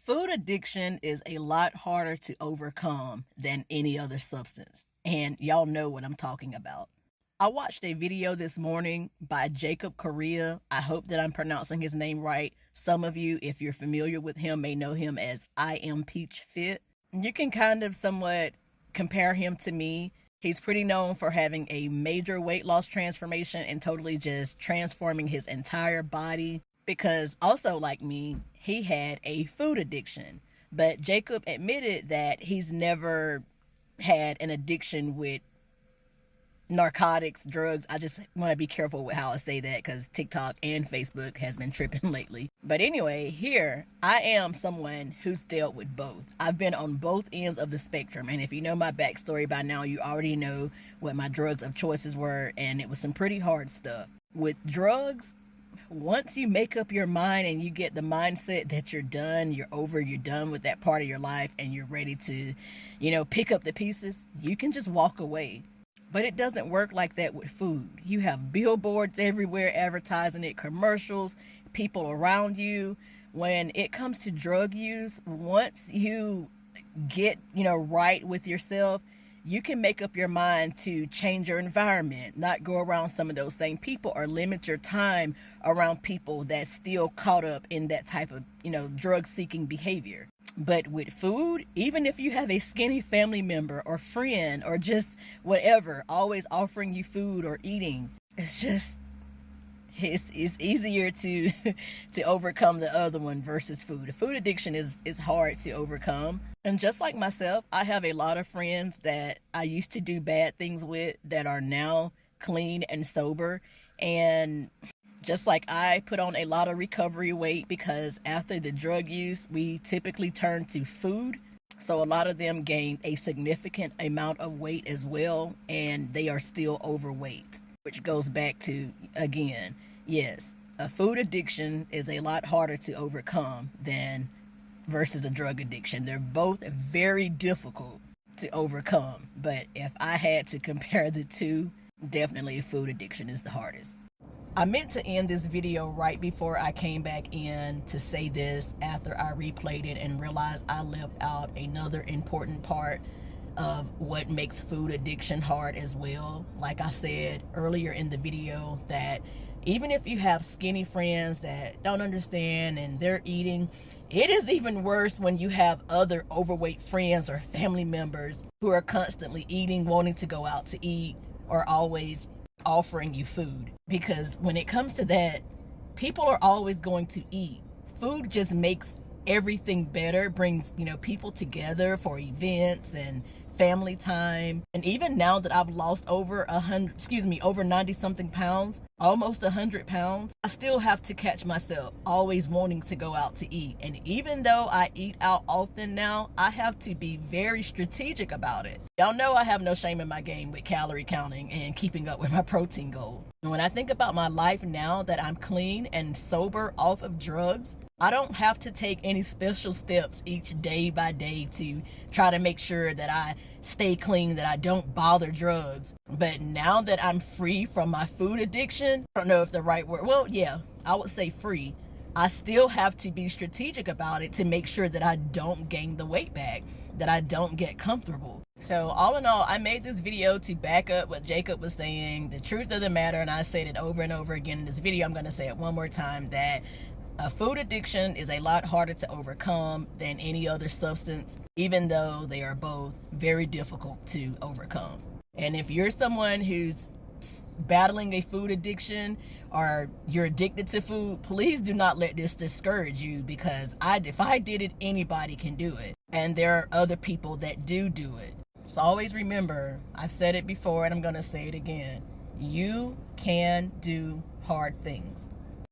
Food addiction is a lot harder to overcome than any other substance, and y'all know what I'm talking about. I watched a video this morning by Jacob Correa. I hope that I'm pronouncing his name right. Some of you, if you're familiar with him, may know him as I Am Peach Fit. You can kind of somewhat compare him to me. He's pretty known for having a major weight loss transformation and totally just transforming his entire body because also like me, he had a food addiction. But Jacob admitted that he's never had an addiction with narcotics, drugs. I just want to be careful with how I say that because TikTok and Facebook has been tripping lately. But anyway, here I am someone who's dealt with both. I've been on both ends of the spectrum, and if you know my backstory by now, you already know what my drugs of choices were, and it was some pretty hard stuff. With drugs, once you make up your mind and you get the mindset that you're done, you're over, you're done with that part of your life, and you're ready to, pick up the pieces, you can just walk away. But it doesn't work like that with food. You have billboards everywhere advertising it, commercials, people around you. When it comes to drug use, once you get, right with yourself, you can make up your mind to change your environment, not go around some of those same people or limit your time around people that's still caught up in that type of, drug seeking behavior. But with food, even if you have a skinny family member or friend or just whatever, always offering you food or eating, it's easier to to overcome the other one versus food. The food addiction is hard to overcome. And just like myself, I have a lot of friends that I used to do bad things with that are now clean and sober. And just like I put on a lot of recovery weight because after the drug use, we typically turn to food. So a lot of them gain a significant amount of weight as well, and they are still overweight, which goes back to, again, yes, a food addiction is a lot harder to overcome than versus a drug addiction. They're both very difficult to overcome, but if I had to compare the two, definitely the food addiction is the hardest. I meant to end this video right before I came back in to say this after I replayed it and realized I left out another important part of what makes food addiction hard as well. Like I said earlier in the video, that even if you have skinny friends that don't understand and they're eating, it is even worse when you have other overweight friends or family members who are constantly eating, wanting to go out to eat, or always offering you food. Because when it comes to that, people are always going to eat. Food just makes everything better, brings, people together for events and family time. And even now that I've lost over 90 something pounds, almost 100 pounds, I still have to catch myself always wanting to go out to eat. And even though I eat out often now, I have to be very strategic about it. Y'all know I have no shame in my game with calorie counting and keeping up with my protein goal. And when I think about my life now that I'm clean and sober off of drugs, I don't have to take any special steps each day by day to try to make sure that I stay clean, that I don't bother drugs. But now that I'm free from my food addiction, I don't know if the right word, well, yeah, I would say free. I still have to be strategic about it to make sure that I don't gain the weight back, that I don't get comfortable. So all in all, I made this video to back up what Jacob was saying, the truth of the matter, and I said it over and over again in this video. I'm going to say it one more time, that a food addiction is a lot harder to overcome than any other substance, even though they are both very difficult to overcome. And if you're someone who's battling a food addiction or you're addicted to food, please do not let this discourage you, because if I did it, anybody can do it. And there are other people that do it. So always remember, I've said it before and I'm going to say it again, you can do hard things.